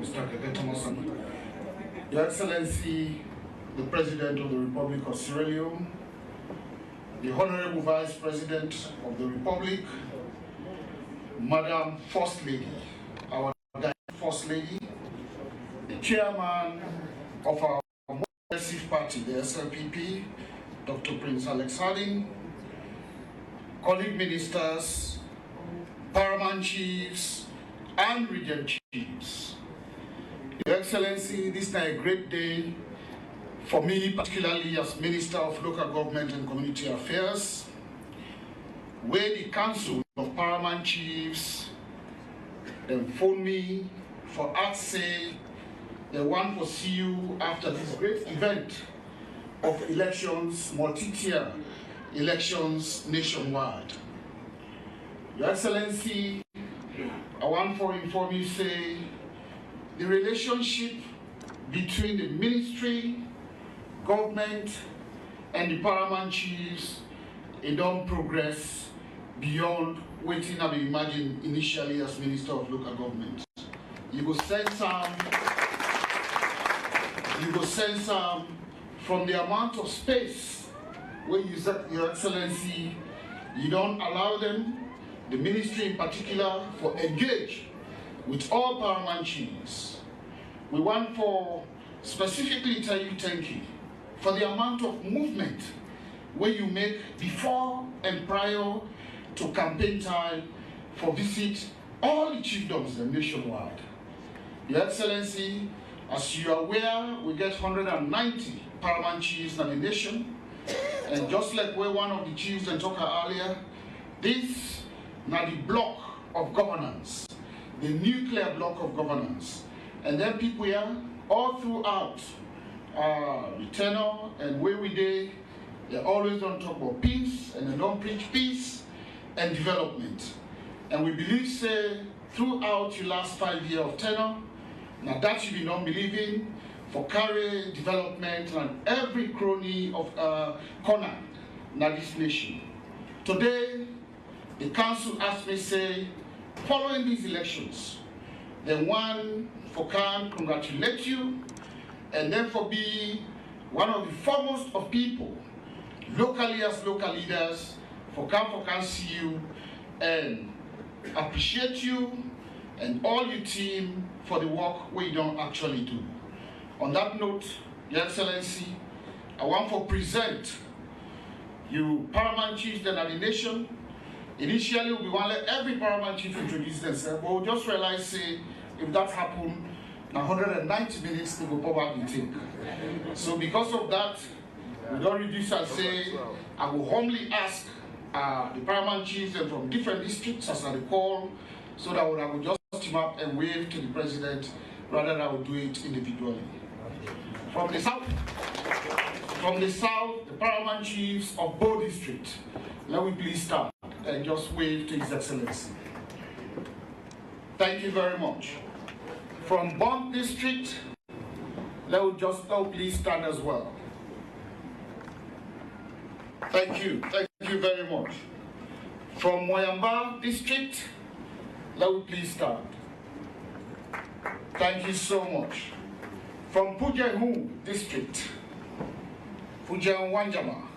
Mr. Keke Thomason, Your Excellency, the President of the Republic of Sierra Leone, the Honorable Vice President of the Republic, Madam First Lady, our First Lady, the Chairman of our Progressive Party, the SLPP, Dr. Prince Alex Harding, colleague ministers, paramount chiefs, and region chiefs. Your Excellency, this is a great day for me, particularly as Minister of Local Government and Community Affairs, where the Council of Paramount Chiefs then phoned me for us say they want to see you after this great event of elections, multi-tier elections nationwide. Your Excellency, I want to inform you, say, the relationship between the ministry, government, and the paramount chiefs, it don't progress beyond waiting I imagined initially as Minister of Local Government. You will sense some from the amount of space where you said, Your Excellency, you don't allow them, the ministry in particular, for engage with all paramount chiefs. We want for specifically tell you thank you for the amount of movement where you make before and prior to campaign time for visit all the chiefdoms nationwide. Your Excellency, as you are aware, we get 190 paramount chiefs in the nation, and just like where one of the chiefs that talked earlier, this now the block of governance, the nuclear block of governance, and then people here all throughout the tenor and where we they always don't talk about peace and they don't preach peace and development. And we believe, say, throughout your last 5 years of tenor, now that you be not believing for carry development and every crony of corner in this nation. Today, the council asked me, say, following these elections, they want for can congratulate you and then for be one of the foremost of people, locally as local leaders, for can see you and appreciate you and all your team for the work we don't actually do. On that note, Your Excellency, I want to present you paramount chiefs that are the nation. Initially, we want to let every paramount chief introduce themselves, but we'll just realize, say, if that happened, now 190 minutes they will probably take. So because of that, we don't reduce and say, I will humbly ask the paramount chiefs and from different districts as I recall, so that I will just team up and wave to the president rather than I will do it individually. From the south, the paramount chiefs of both districts, let me please start and just wave to His Excellency. Thank you very much. From Bond district, let me just please stand as well. Thank you very much. From Moyamba district, let me please stand. Thank you so much. From Pujehu district, Pujehu Wanjama,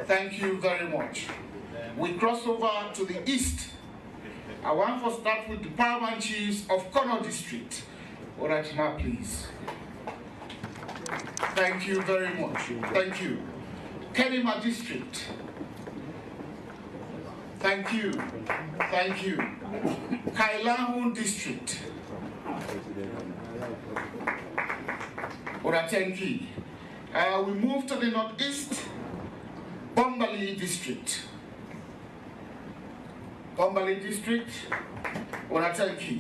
thank you very much. We cross over to the east. I want to start with the paramount chiefs of Kono district. All right, now please. Thank you very much. Thank you. Kenima district. Thank you. Thank you. Kailahun district. Oratenki. We move to the northeast. Bombali district. Bombali district. Oratenki.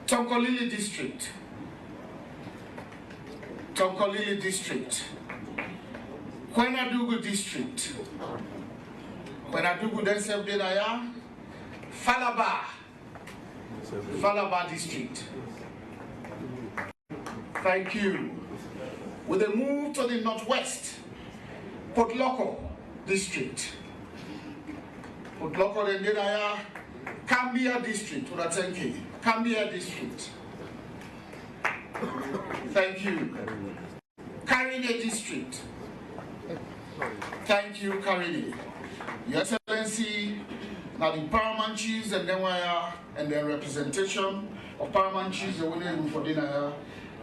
Tonkolili district. Tonkolili district. Kwenadugu district. Kwenadugu Densebdenaya. Falaba district. Thank you. With a move to the northwest, Port Loko district. Port Loko Dendenaya, Cambia district, Uratenki, Cambia district. Thank you. Karine District. Thank you, Karine. Your Excellency, now the Paramount Chiefs and their representation of Paramount Chiefs, the winner for dinner,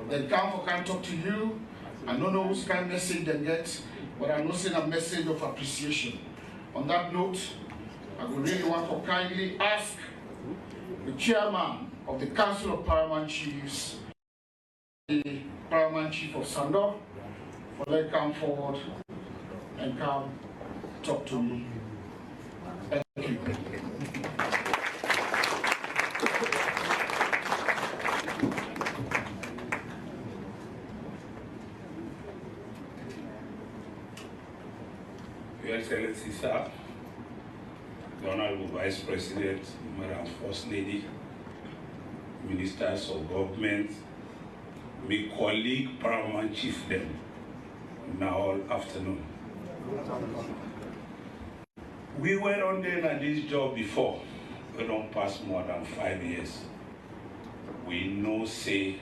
then can talk to you. I don't know which kind of message they get, but I'm not saying a message of appreciation. On that note, I would really want to kindly ask the chairman of the Council of Paramount Chiefs, the Paramount Chief of Sando, for them to come forward and come talk to me. Thank you. Your Excellency, sir, the Honorable Vice President, Madam First Lady, Ministers of Government, my colleague Paramount Chief them, now all afternoon. We were on there at this job before. We don't pass more than 5 years. We know say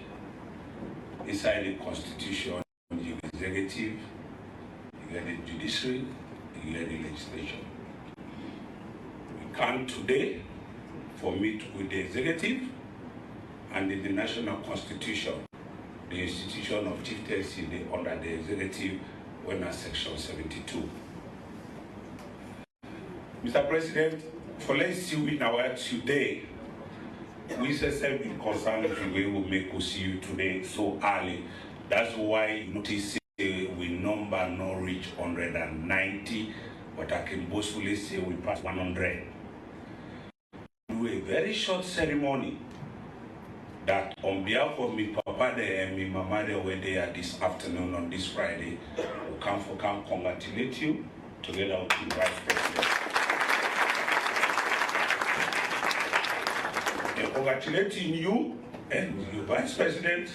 inside the Constitution, you get the executive, you get the judiciary, you get the legislation. We come today for meet with the executive and in the national constitution, the institution of chieftaincy under the executive when at section 72. Mr. President, for let's see we now today, we say be concerned if we will make us see you today so early. That's why you notice we number not reach 190, but I can boastfully say we passed 100. Do a very short ceremony that on behalf of me papa there and me mama there were there this afternoon on this Friday, we come congratulate you together with the Vice President. And congratulating you and your Vice President.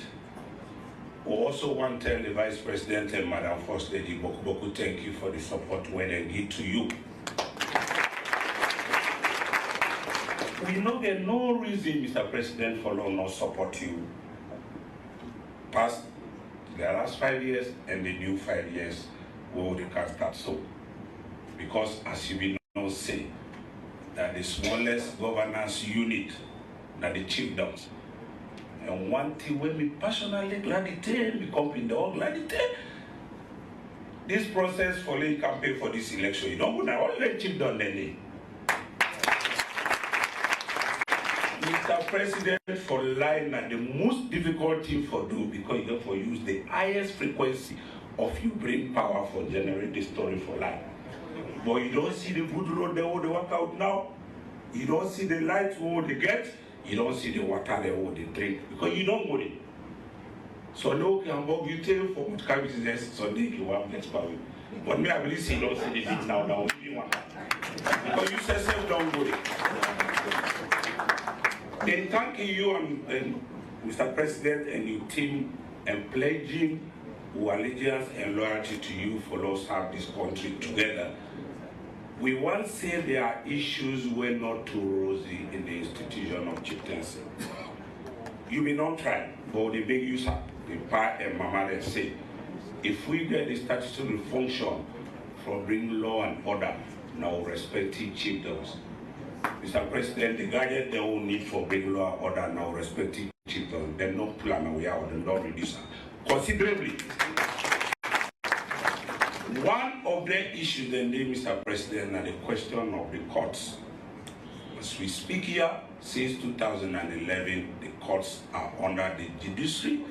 We also want to tell the Vice President and Madam First Lady Boku, thank you for the support when they give to you. We know there's no reason, Mr. President, for not support you. Past the last 5 years and the new 5 years, we can start so. Because as you will now say, that the smallest governance unit that the chiefdoms. And one thing when we personally gladite, we come in the all gladite. This process for the campaign for this election, you don't go now, all the chiefdom then. Mr. President, for line and the most difficult thing for do because you have to use the highest frequency of you bring power for generate the story for life. But you don't see the good road they will work out now. You don't see the lights where they get. You don't see the water they will drink because you don't want it. So no can go you tell for what kind of business Sunday you want next power. But me I believe you don't see the thing now only one. Because you say self don't go it. Then thanking you and Mr. President and your team and pledging our allegiance and loyalty to you for us have this country together. We once say there are issues were not too rosy in the institution of chieftaincy. You may not try, but the big user, the Pa and Mama they say, if we get the statutory function for bringing law and order, now respecting chiefdoms. Mr. President, the guardian they will need for bringing law and order now respecting chiefdoms. They don't plan away out and don't reduce considerably. One of the issues then, Mr. President, are the question of the courts. As we speak here, since 2011, the courts are under the judiciary.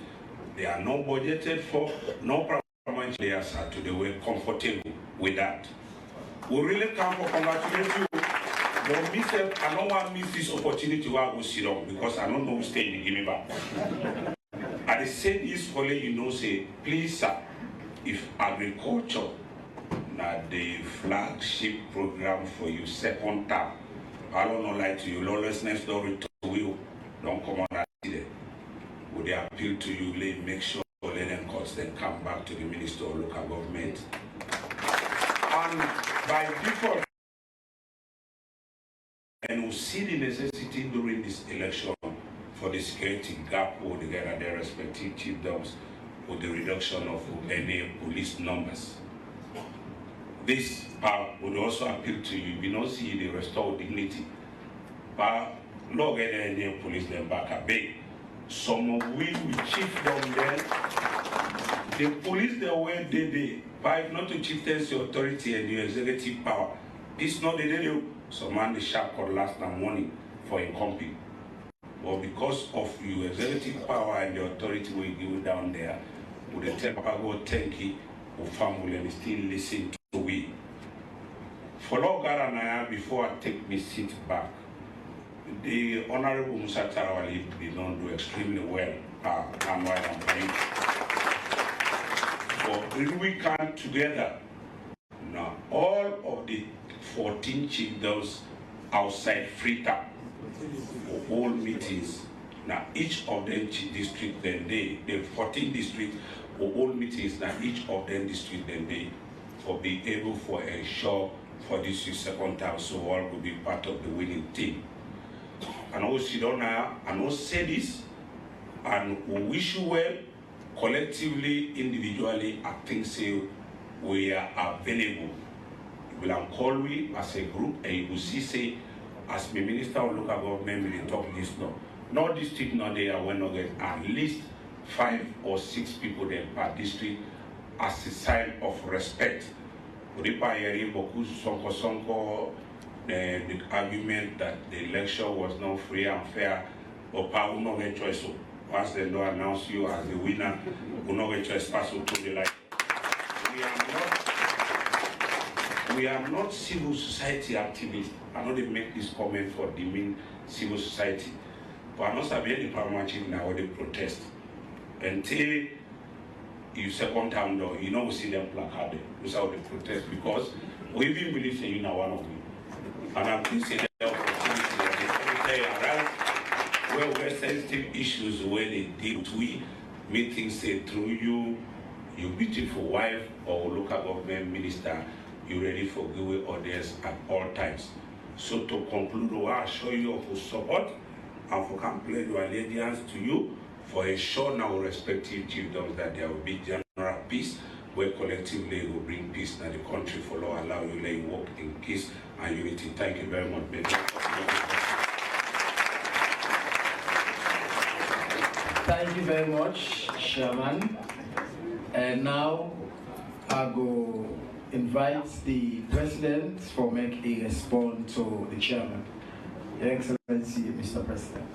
They are not budgeted for, no parliament players are today. We're comfortable with that. We really come for congratulate you. But myself, I don't want to miss this opportunity where I will sit down because I don't know who stay in the give me back. I say this for you know, say, please, sir, if agriculture now the flagship program for you second term, I don't know lie to you, lawlessness don't return to you, don't come on that today. Would they appeal to you, make sure let them courts then come back to the Minister of Local Government. And by default, and we see the necessity during this election for the security gap all together their respective chiefdoms with the reduction of any police numbers. This would also appeal to you, we don't see the restore dignity. But no get any police them back a bit. Some of we chief them there. The police the way they fight not to chieftaincy authority and the executive power. This not the day some man the sharp called last night morning for a company. But because of your executive power and the authority we give down there, would the tell Papa go thank you or family and still listen to we. For all God and I, before I take my seat back, the Honorable Musa Tarawali did not do extremely well. I'm right on point. But if we come together, now all of the 14 chiefdoms outside Freetown for all meetings, now each of them district then the 14 districts for all meetings, now each of them district then they for being able for a show for this second time, so all will be part of the winning team. And also, and also say this, and we wish you well, collectively, individually, I think say we are available. We will call we as a group, and you will see say, as the Minister of Local Government will talk this now. No district now there when not get at least 5 or 6 people there per district as a sign of respect. The argument that the election was not free and fair, or power no get choice. Once they don't announce you as the winner, will not get choice pass to the light. We are not civil society activists. I know they make this comment for demean civil society. But I'm not saying the Paramount chief now they protest. Until you second time though, you know we see them placarded without the protest because we even believe that you know one of them. And I'm thinking the opportunity that they around where we're sensitive issues where they deal with we meetings say through you, your beautiful wife or local government minister, you ready for giving orders at all times. So to conclude, I assure you of support and for complete your allegiance to you for ensure now respective chiefdoms that there will be general peace where collectively will bring peace in the country for law, allow you to work in peace and unity. Thank you very much. Thank you very much, Chairman. And now I go invite the President for make a response to the Chairman. Your Excellency, Mr. President.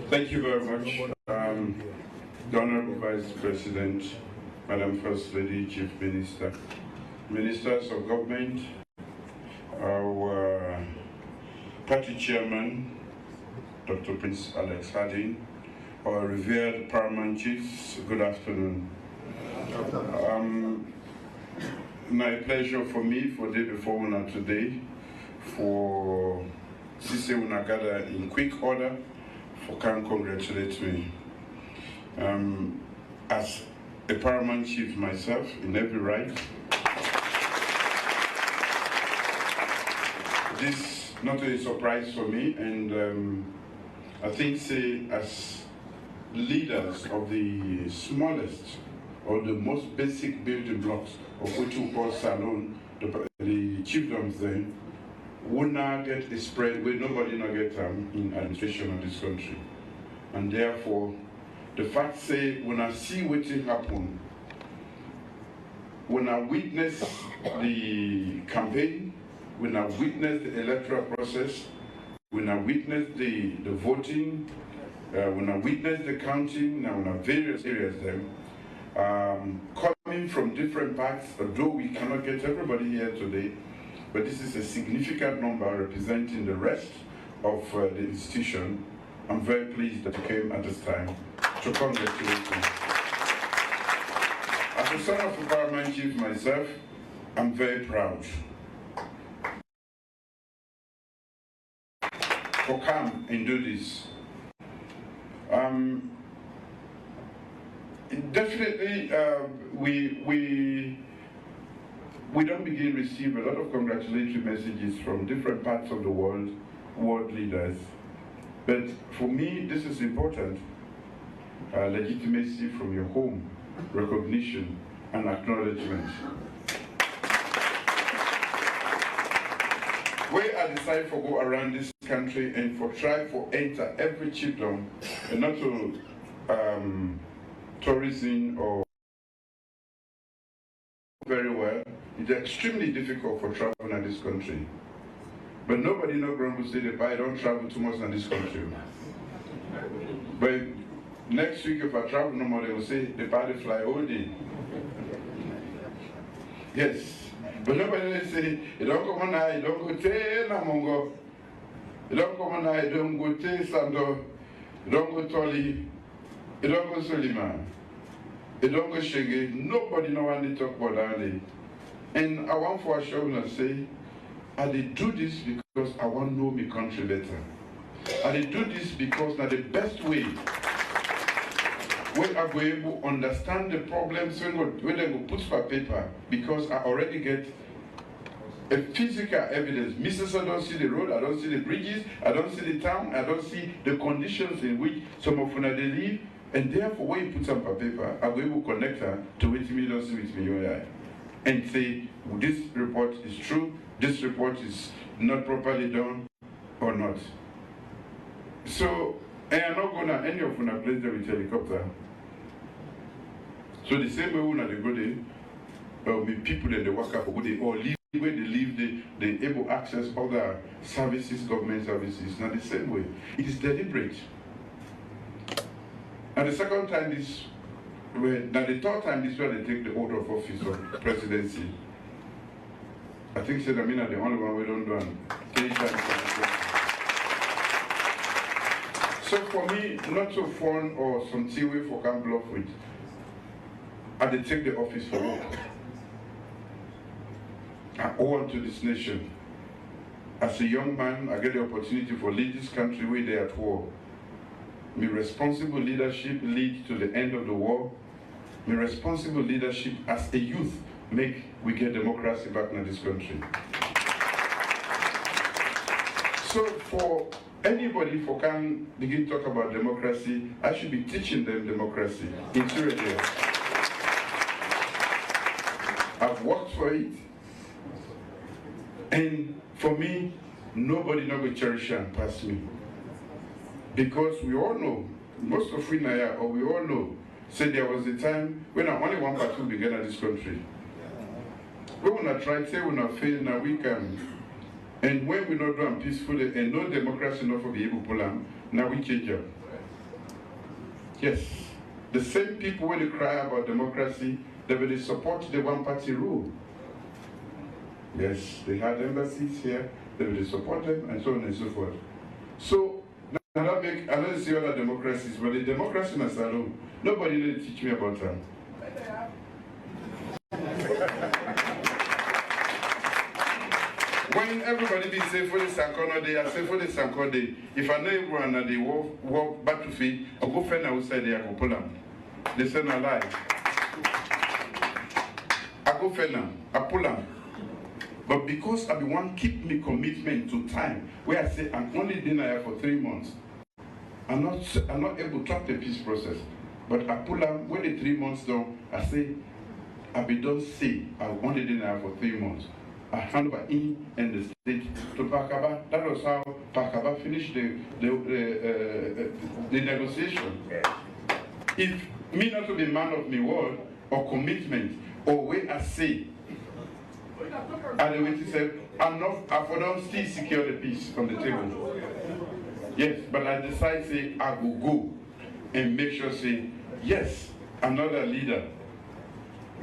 Thank you very much, the Honorable Vice President, Madam First Lady, Chief Minister, Ministers of Government, our Party Chairman, Dr. Prince Alex Harding, our revered Paramount Chiefs, good afternoon. My pleasure for me for day before una today, for Sise una gather in quick order, for can congratulate me. As a Paramount Chief myself, in every right, this not a surprise for me, and I think say as leaders of the smallest or the most basic building blocks of what we call Salon, the chiefdoms then, would not get a spread where nobody not get in administration of this country. And therefore, the fact say, when I see what happen, when I witness the campaign, when I witness the electoral process, when I witness the voting, when I witness the counting, now in various areas then, coming from different parts, although we cannot get everybody here today, but this is a significant number representing the rest of the institution. I'm very pleased that you came at this time to congratulate me. As a son of a Paramount Chief myself, I'm very proud. For come and do this. definitely, we don't begin to receive a lot of congratulatory messages from different parts of the world leaders. But for me, this is important. Legitimacy from your home, recognition and acknowledgement. Where I decide for go around this country and for try for enter every chiefdom, and not to tourism or very well, it's extremely difficult for traveling in this country. But nobody no grumble say that I don't travel too much in this country. But next week if I travel no more, they will say the party fly all day. Yes. But nobody will say, you don't come on I don't go to Namongo. You don't come on I don't go to Sando. You don't go Toli. You don't go Soliman. You don't go Shege. Nobody know when they talk about that. And I want for a show and say, I did do this because I want to know my country better. I did do this because now the best way when I go able to understand the problems when they go put for paper, because I already get a physical evidence. Mrs. I don't see the road, I don't see the bridges, I don't see the town, I don't see the conditions in which some of them they live, and therefore when you put some on paper, I will able to connect her to what me don't see with me eye and say this report is true, this report is not properly done or not. So, and I'm not going to any of them place them with helicopter. So the same way when they go there, with people that they work out for good, or live where they live, they able to access other services, government services. Not the same way. It is deliberate. And the second time this, now the third time this when they take the oath of office of presidency. I think said Amina the only one we don't do and 3 times. So for me, not so fun or something way for can bluff with. I did take the office for work. I owe unto this nation. As a young man, I get the opportunity for lead this country where they at war. My responsible leadership lead to the end of the war. My responsible leadership as a youth make we get democracy back in this country. So for anybody who can begin to talk about democracy, I should be teaching them democracy in Syria. I've worked for it, and for me, nobody not going to cherish and pass me. Because we all know, most of we know, or we all know, say there was a time when only one party began in this country. We will not try, say we will not fail, now we can. And when we not do them peacefully and no democracy not for be able to pull them, now we change up. Yes, the same people when they cry about democracy, they will support the one-party rule. Yes, they had embassies here, they will support them, and so on and so forth. So, I don't see other democracies, but the democracy in Asylum, nobody need to teach me about them. When everybody be safe for the Sankono Day, I say for the Sankono Day, if I know everyone and they walk battlefield, I'll go find outside there, I go pull them. They say no lie. I go find them, I pull them. But because I want to keep my commitment to time, where I say I'm only been here for 3 months, I'm not able to track the peace process. But I pull them, when the 3 months down, I say, I'll be done say, I've only been here for 3 months. I hand over in and the state to Pakaba. That was how Pakaba finished the negotiation. If me not to be man of my word or commitment or way I say, and the way to say, I don't still secure the peace on the table. Yes, but I decide say I will go and make sure say, yes, I'm not a leader.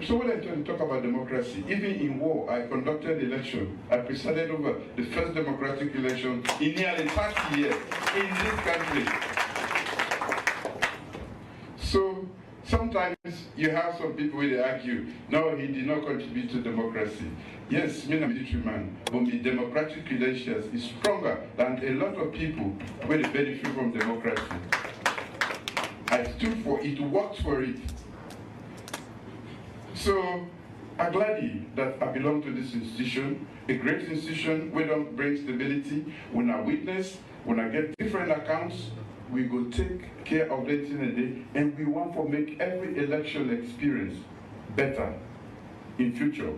So when I talk about democracy, even in war, I conducted the election. I presided over the first democratic election in nearly 30 years in this country. So sometimes you have some people where they argue, no, he did not contribute to democracy. Yes, me a military man, but my democratic credentials is stronger than a lot of people where they benefit from democracy. I stood for it, worked for it. So I'm glad that I belong to this institution, a great institution. We don't bring stability. When I witness, when I get different accounts, we go take care of them in a day, and we want to make every election experience better in future.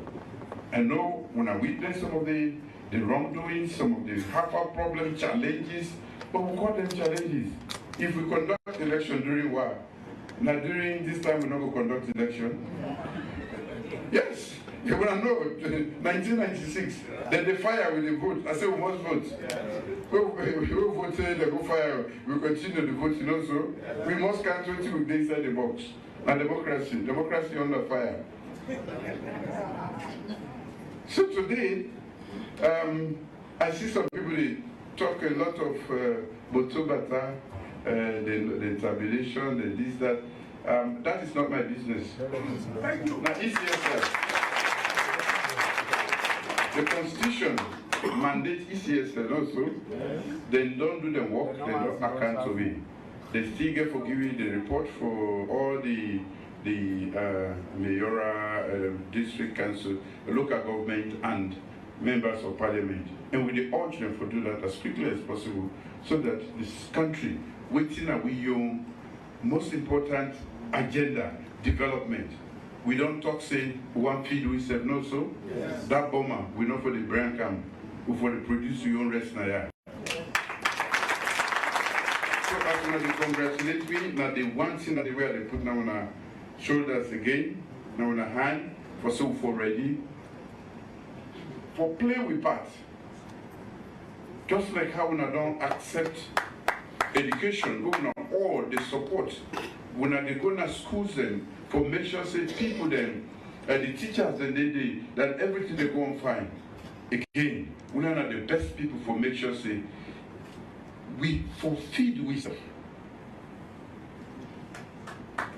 I know when I witness some of the wrongdoing, some of the half-hour problem challenges, but we call them challenges. If we conduct election during war, now during this time we're not going to conduct election. Yes, you want to know, 1996, then they fire with the vote. I said we must vote. We voted, they go fire, we continue the voting also. We must count 20 with inside the box. And democracy under fire. So today, I see some people they talk a lot of botobata, the tabulation, the this, that. That is not my business. Now, ECSL, the Constitution mandates ECSL also. They don't do the work, they don't account to me. They still get for giving the report for all the mayoral, district council, local government, and members of parliament. And we urge them to do that as quickly as possible so that this country, waiting at we most important agenda, development. We don't talk, say, one feed we said no, so yes. That bomber, we know for the brand camp, we for the produce your own rest now. So as soon as they congratulate me, now the one thing that they wear, they put now on our shoulders again, now on our hand, for so for ready. For play with part. Just like how we don't accept education, going on all the support. When they go to schools them, for make sure say people them, the teachers and that everything they go on fine. Again, we are the best people for make sure say we fulfill wisdom.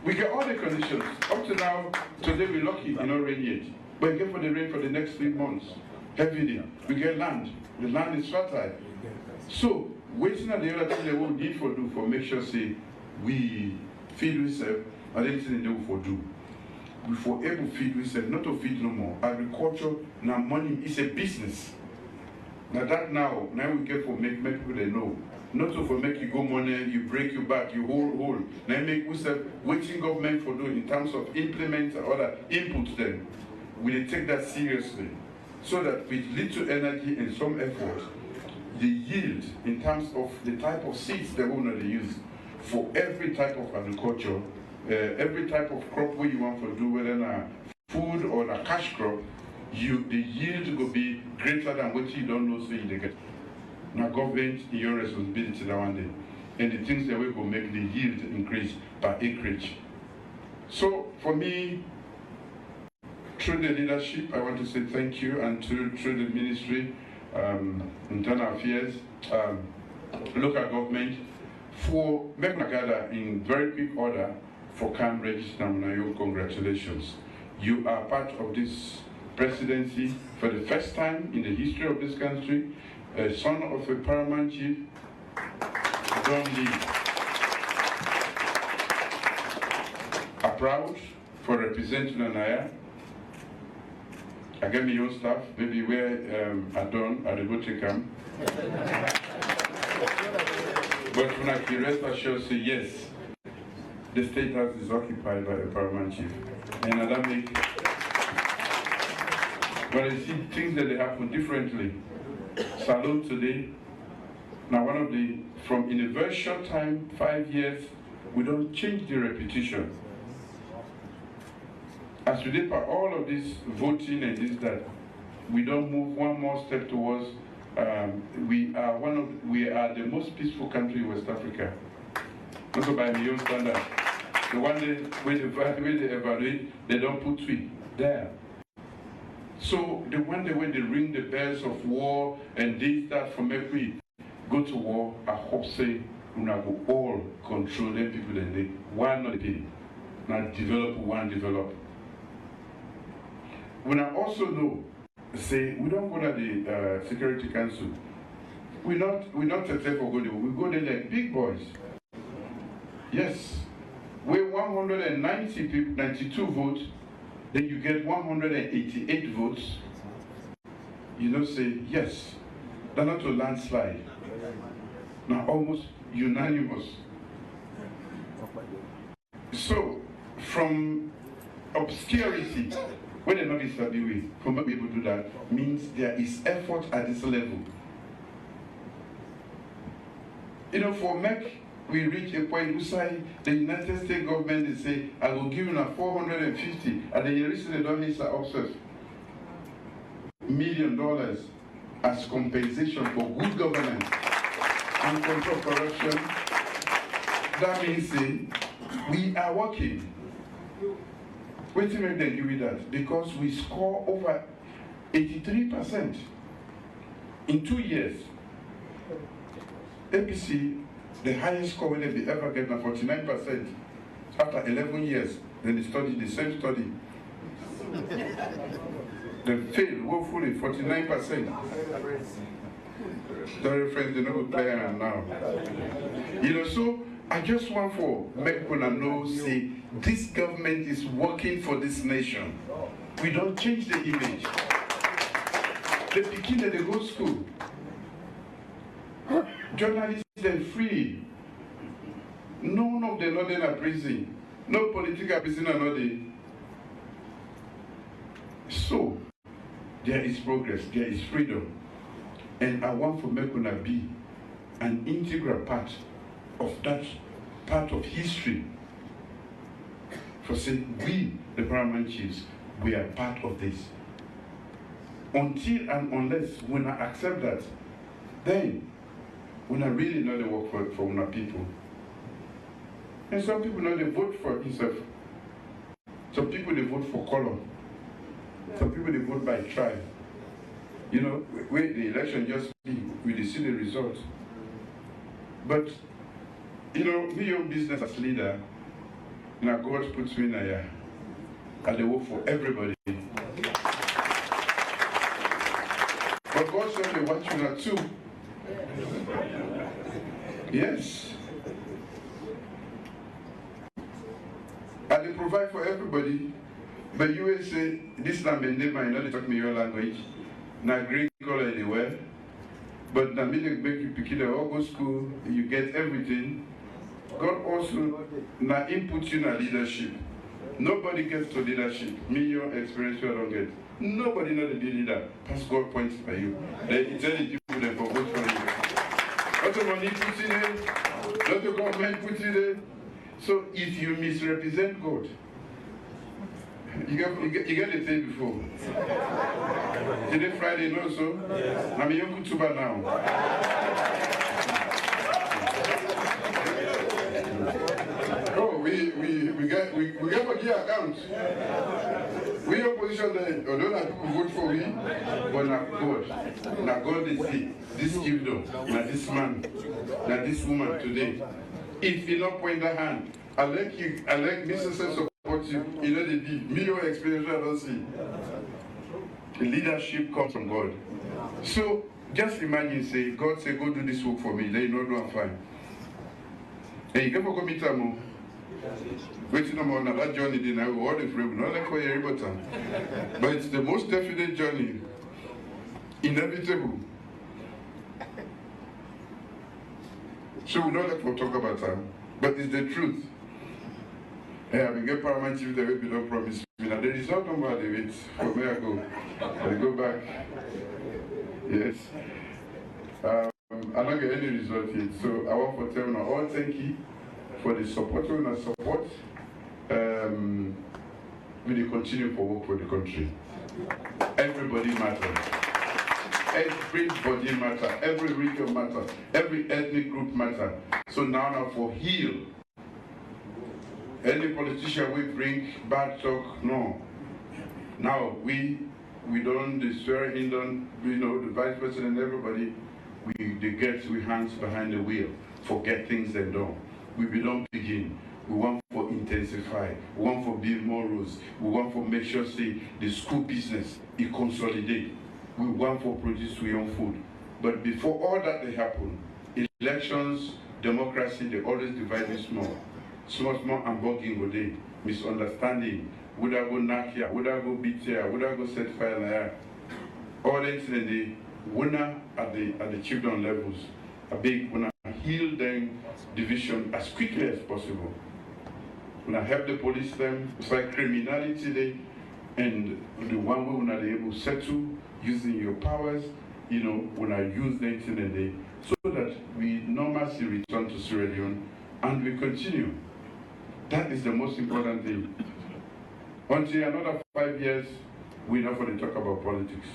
We get all the conditions. Up to now, today we're lucky, it's not rain yet. But we get for the rain for the next 3 months. Heavily. We get land. The land is fertile. So, waiting at the other thing they will need for do for make sure say we feed ourselves and anything they will for do. We for able to feed ourselves, not to feed no more. Agriculture, now money is a business. Now that now we get for make people they know. Not to for make you go money, you break your back, you hold. Now make ourselves waiting government for do in terms of implement or other inputs them. We take that seriously. So that with little energy and some effort, the yield in terms of the type of seeds they want to use for every type of agriculture, every type of crop where you want to do, whether a food or a cash crop, the yield will be greater than what you don't know so you get. Now government, your responsibility that one day. And the things that we will make the yield increase by acreage. So for me, through the leadership, I want to say thank you, and through the ministry, internal affairs, local government, for making gather in very quick order for Cambridge. Congratulations. You are part of this presidency for the first time in the history of this country. A son of a paramount chief, John Lee. I'm proud for representing Anaya. I get my own staff, maybe where I done at the voting camp. But when I can rest assured say yes, the state house is occupied by a paramount chief. And that make when I see things that they happen differently. Salute today. Now one of the from in a very short time, 5 years, we don't change the repetition. As we did all of this voting and this that, we don't move one more step towards. We are the most peaceful country in West Africa. Also by my own standard. The one day when they evaluate, they don't put tweet there. So the one day when they ring the bells of war and this that from every go to war, I hope say we go all control them people and they one not the now develop one develop. When I also know, say we don't go to the Security Council. We not except for go there. We go there like big boys. Yes, we 190 people, 92 votes. then you get 188 votes, you don't say yes. They're not a landslide. Now almost unanimous. So from obscurity, when they're not established, for not be able to do that, means there is effort at this level. You know, for MEC, we reach a point where the United States government is say, I will give you 450, and then you recently don't need to observe $1 million as compensation for good governance and control corruption. That means we are working. Wait till they give you that, because we score over 83% in 2 years. APC, the highest score they ever get, 49%. After 11 years, then they studied the same study. They failed woefully, 49%. The reference, they know who play and now. You know, so I just want for make people know, say, this government is working for this nation. We don't change the image. The pikin that they go to school. Journalists, they're free. None of them not in a prison. No political prisoner not there. So, there is progress, there is freedom. And I want for Mekuna be an integral part of that part of history. For saying we, the Paramount Chiefs, we are part of this. Until and unless we not accept that, then we not really know the work for our people. And some people know they vote for himself. Some people they vote for color. Some people they vote by tribe. You know, where the election just be, we see the result. But you know, me your business as leader, now God puts me in here, and they work for everybody. But God said they want you now too. Yes. And they provide for everybody. But you will say, this is not my name, you know they talk me your language. Now Greek color anywhere. But now me they make you pick it up, all go school, you get everything. God also now input you in leadership. Nobody gets to leadership. Me, your experience, you don't get. Nobody knows to be leader. Pass God points by you. Then you tell the people that for vote for you. Not the money puts in it, not the government puts in it. So if you misrepresent God, you get the day before. Today Friday, no so? I'm a young tuber now. Oh, we get a key account. We opposition there, although not people vote for we, but not God. Now God is this kingdom, now this man, now this woman today. If you not point the hand, I like Mr. support you, you know the deed. Me your experience I don't see. The leadership comes from God. So just imagine say, God say go do this work for me, then you know do I'm fine. And you can go meet them. Waiting on that journey, then I will order for you, not like for every time. But it's the most definite journey. Inevitable. So we don't like to talk about time, but it's the truth. I will get Paramount Chief the way below promise me. Now the result of my wait for where I go. I go back. Yes. I don't get any result yet. So I want to tell you all thank you for the support and support. We will continue for work for the country. Everybody matters. Everybody matters. Every region matters. Every ethnic group matters. So now for heal. Any politician we bring bad talk, no. Now we don't destroy him, don't, you know, the vice president, everybody, they get we hands behind the wheel, forget things they don't. We don't begin. We want for intensify. We want for build more roads. We want for make sure say the school business it consolidate. We want for produce our own food. But before all that they happen, elections, democracy, they always divide it small. Small and bugging go day, misunderstanding, would I go knock here, would I go beat here, would I go set fire there? All the incident, the winner at the chiefdom levels, a big winner, heal them division as quickly as possible. When I help the police them fight criminality there, and the one way when I able to settle using your powers, you know, when I use the internet there, so that we normalcy return to Sierra Leone and we continue. That is the most important thing. Until another 5 years, we're not going to talk about politics.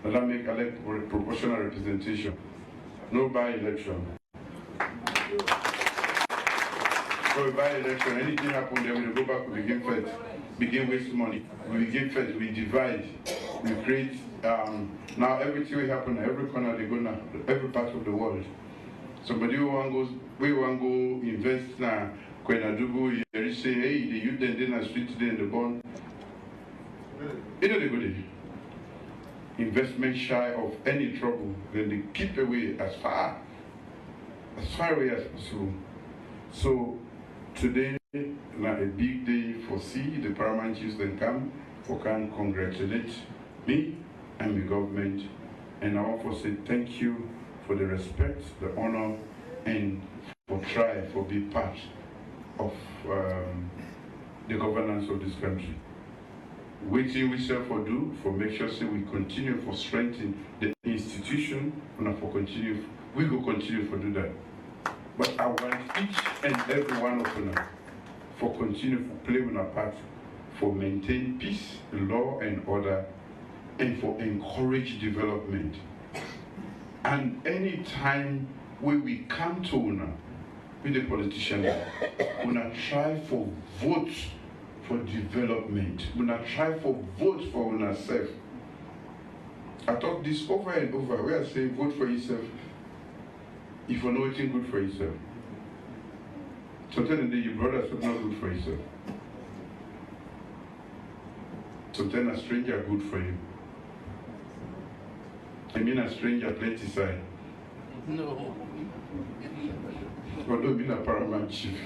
And that make proportional representation. No by-election. So by-election, anything happen there, we go back, we begin fight, begin waste money. We begin fight, we divide, we create, now everything will happen, every corner they go now, every part of the world. Somebody who want go invest now, Kwenadugu, you say, hey, the youth then in the street today in the bond. You know they go there. Investment shy of any trouble, then they keep away as far away as possible. So today, now a big day for the paramount chiefs then come for can congratulate me and the government, and I want to say thank you for the respect, the honor, and for try for being part of the governance of this country. Waiting we shall for do for make sure say we continue for strengthen the institution and for continue we will continue for do that. But I want each and every one of them for continue for play with our part for maintain peace, law and order, and for encourage development. And any time when we come to una with the politicians, una try for votes for development. We not try for vote for ourselves. I talk this over and over. We are saying vote for yourself if you know anything good for yourself. Sometimes your brother is not good for yourself. Sometimes a stranger good for you. I mean a stranger plenty side. No. But don't be a paramount chief.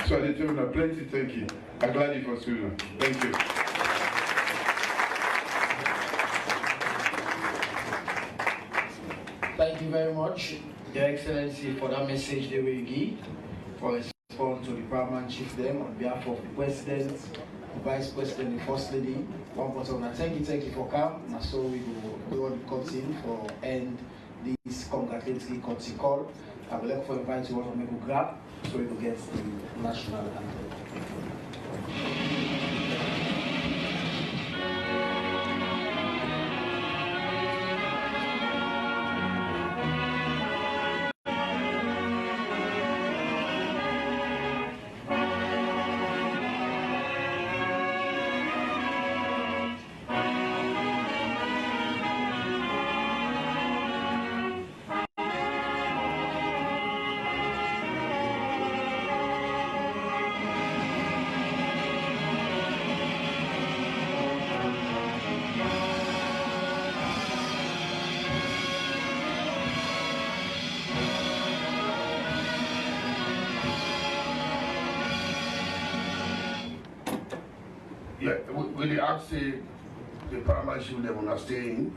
So I tell you plenty thank you. I'm glad you for student. Thank you. Thank you very much, Your Excellency, for that message they will give for respond to the paramount chief them on behalf of the President, the Vice President, the First Lady. One person, thank you for coming. And so we will do the cutting for end this congratulatory cutting call. I would like to invite you all to make a grab so we will get the national anthem. Yeah, we ask the paramount chief them on staying.